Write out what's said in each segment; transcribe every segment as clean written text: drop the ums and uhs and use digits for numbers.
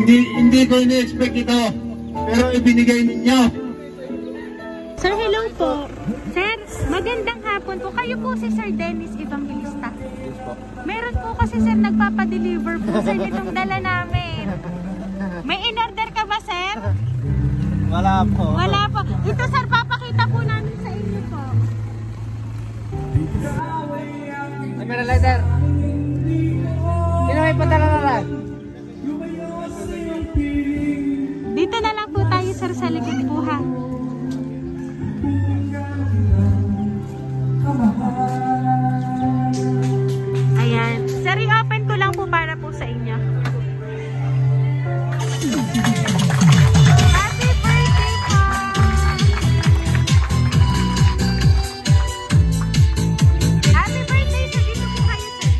Hindi ko ini-expect ito, pero ibinigay ninyo. Sir, hello po. Sir, magandang hapon po. Kayo po si Sir Dennis Evangelista. Meron po kasi sir nagpapadeliver po sir nitong dala namin. May in-order ka ba sir? Wala po. Wala po. Ito sir, papakita po namin sa inyo po. Meron letter. Sino may padala na lang? Dito na lang po tayo sir sa likod po ha. Ayan. Sir, i-open ko lang po para po sa inyo. Happy birthday po! Happy birthday! Sir, dito po kayo sir.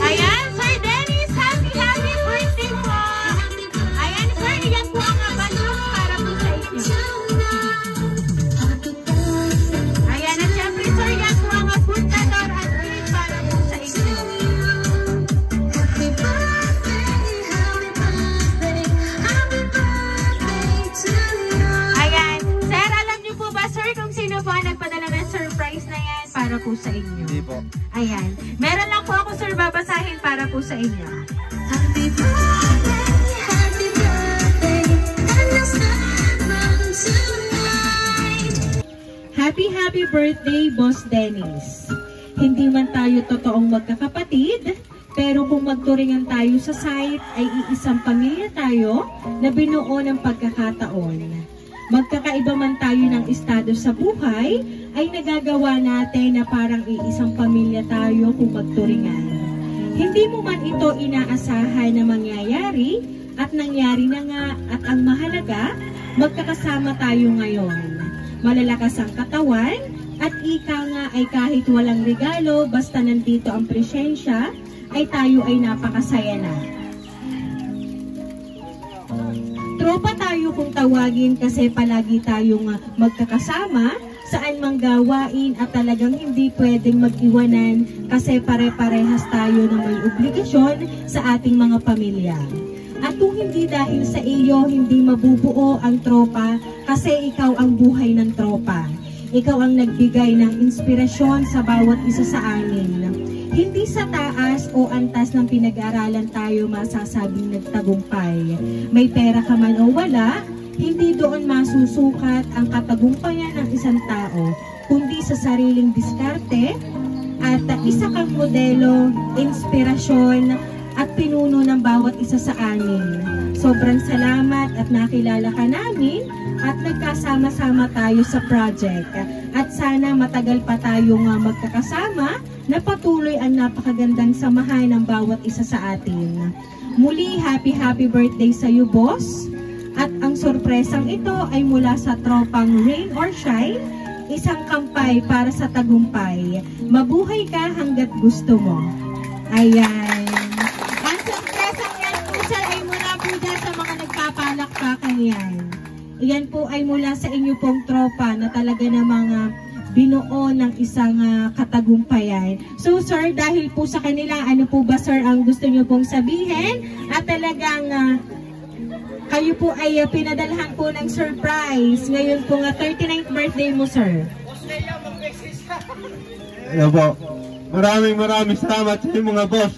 Ayan, Sir Dennis, happy birthday po! Ayan, sir, iyan po ang balloon para po sa inyo. Ayan, at syempre, sir, yan po ang apuntador at cake para po sa inyo. Ayan, sir, alam niyo po ba, sir, kung sino po ang nagpadala ng surprise na yan para po sa inyo? Hindi po. Ayan, meron lang po ako, sir, babasahin para po sa inyo. Happy birthday, Boss Dennis. Hindi man tayo totoong magkakapatid, pero kung magturingan tayo sa site, ay iisang pamilya tayo na binuo ng pagkakataon. Magkakaiba man tayo ng estado sa buhay, ay nagagawa natin na parang iisang pamilya tayo kung magturingan. Hindi mo man ito inaasahan na mangyayari, at nangyari na nga, at ang mahalaga, magkakasama tayo ngayon. Malalakas ang katawan, at ika nga ay kahit walang regalo, basta nandito ang presensya, ay tayo ay napakasaya na. Tropa tayo kung tawagin kasi palagi tayong magkakasama, saan mang gawain at talagang hindi pwedeng mag-iwanan kasi pare-parehas tayo na may obligasyon sa ating mga pamilya. At kung hindi dahil sa iyo, hindi mabubuo ang tropa kasi ikaw ang buhay ng tropa. Ikaw ang nagbigay ng inspirasyon sa bawat isa sa amin. Hindi sa taas o antas ng pinag-aaralan tayo masasabing nagtagumpay. May pera ka man o wala, hindi doon masusukat ang katagumpayan ng isang tao, kundi sa sariling diskarte at isa kang modelo, inspirasyon, at pinuno ng bawat isa sa amin. Sobrang salamat at nakilala ka namin at nagkasama-sama tayo sa project. At sana matagal pa tayong magkakasama na patuloy ang napakagandang samahan ng bawat isa sa atin. Muli, happy birthday sa iyo, boss. At ang sorpresang ito ay mula sa tropang Rain or Shine, isang kampay para sa tagumpay. Mabuhay ka hanggat gusto mo. Ayan. Ang sorpresang yan po sir ay mula po dyan sa mga nagpapalakpakan yan. Iyan po ay mula sa inyo pong tropa na talaga namang binuo ng isang katagumpayan. So sir, dahil po sa kanila, ano po ba sir ang gusto nyo pong sabihin? At talagang kayo po ay pinadalhan po ng surprise. Ngayon po 39th birthday mo sir. Ayan po. Maraming salamat sa inyo mga boss.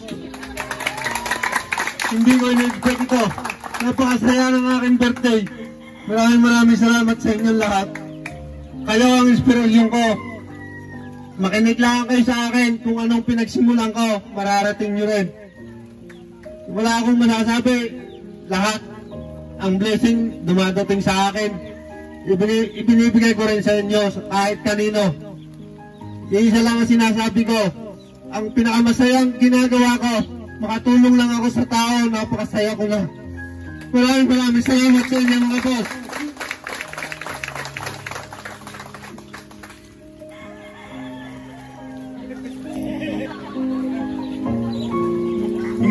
Hindi ko in-expect ito. Napakasaya ng aking birthday. Maraming salamat sa inyong lahat. Kayo ang inspirasyon ko. Makinig lang kayo sa akin kung anong pinagsimulan ko, mararating nyo rin. Wala akong masasabi. Lahat ang blessing dumadating sa akin. Ibinibigay ko rin sa inyo kahit kanino. Isa lang ang sinasabi ko. Ang pinakamasayang ginagawa ko, makatulong lang ako sa tao, napakasaya ko na. Maraming salamat sa inyo mga boss.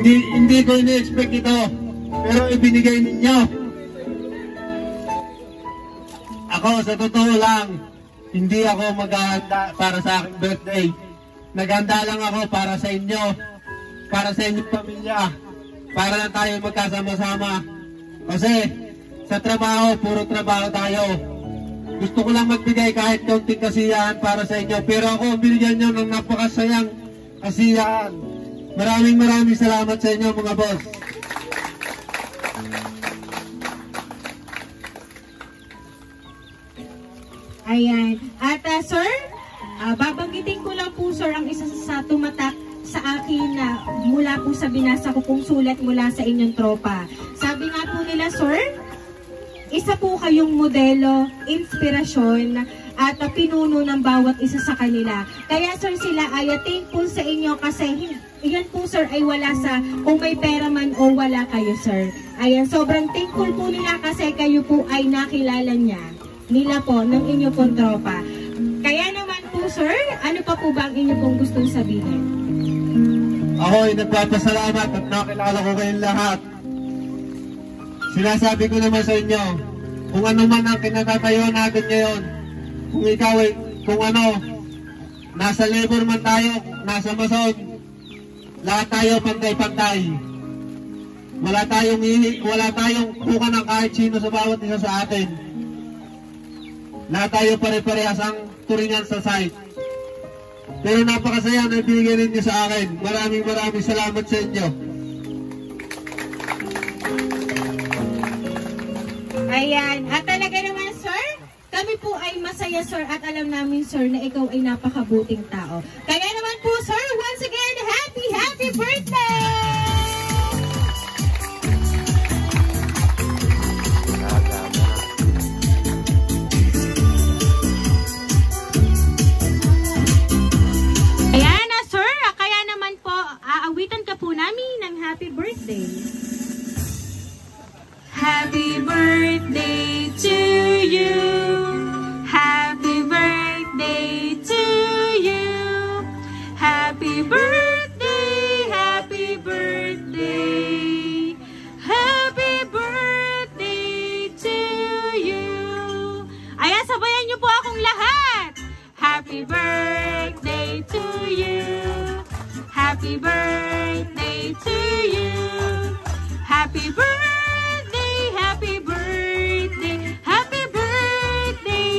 Hindi ko ini-expect ito, pero ibinigay ninyo. Ako, sa totoo lang, hindi ako maghahanda para sa aking birthday. Naghanda lang ako para sa inyo, para sa inyong pamilya, para lang tayo magkasama-sama. Kasi sa trabaho, puro trabaho tayo. Gusto ko lang magbigay kahit kaunting kasiyahan para sa inyo. Pero ako, binigyan nyo ng napakasayang kasiyahan. Maraming salamat sa inyo mga boss. Ayan. At sir, babanggitin ko lang po sir ang isa sa tumatak sa akin na mula po sa binasa ko pong sulat mula sa inyong tropa. Sabi nga po nila sir, isa po kayong modelo, inspirasyon, at pinuno ng bawat isa sa kanila. Kaya sir, sila ay thankful sa inyo kasi yan po sir ay wala sa kung may pera man o wala kayo sir. Ayan, sobrang thankful po nila kasi kayo po ay nakilala nila po ng inyo pong tropa. Kaya naman po sir, ano pa po ba ang inyo pong gustong sabihin? Ako ay nagpapasalamat at nakilala ko kayong lahat. Sinasabi ko naman sa inyo, kung ano man ang kinatatayuan natin ngayon, kung ikaw ay, kung ano, nasa labor man tayo, nasa mason, lahat tayo pantay-pantay. Wala tayong kuka ng kahit sino sa bawat isa sa atin. Lahat tayo pare-parehas ang turingan sa site. Pero napakasaya na ibigay ninyo sa akin. Maraming salamat sa inyo. Ayan. At talaga naman, sir, kami po ay masaya, sir, at alam namin, sir, na ikaw ay napakabuting tao. Kaya naman po, sir, once again, happy birthday! Ayan na, sir. Kaya naman po, aawitan ka po namin ng happy birthday. Happy birthday to you. Happy birthday to you. Happy birthday, happy birthday. Happy birthday to you. Ayan, sabayan niyo po akong lahat. Happy birthday to you. Happy birthday to you. Happy birthday. Happy birthday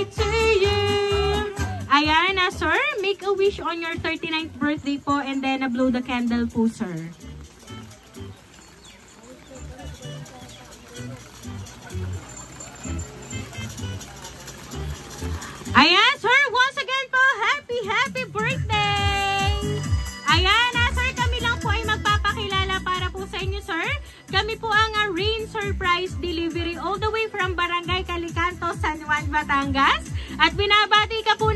to you. Ayan na, sir. Make a wish on your 39th birthday po and then blow the candle po, sir. Ayan, sir. Once again po, happy birthday. Ayan na, sir. Kami lang po ay magpapakilala para po sa inyo, sir. Kami po ang Rain Surprise Delivery all the way from Barangay Calicanto, San Juan, Batangas. At binabati ka po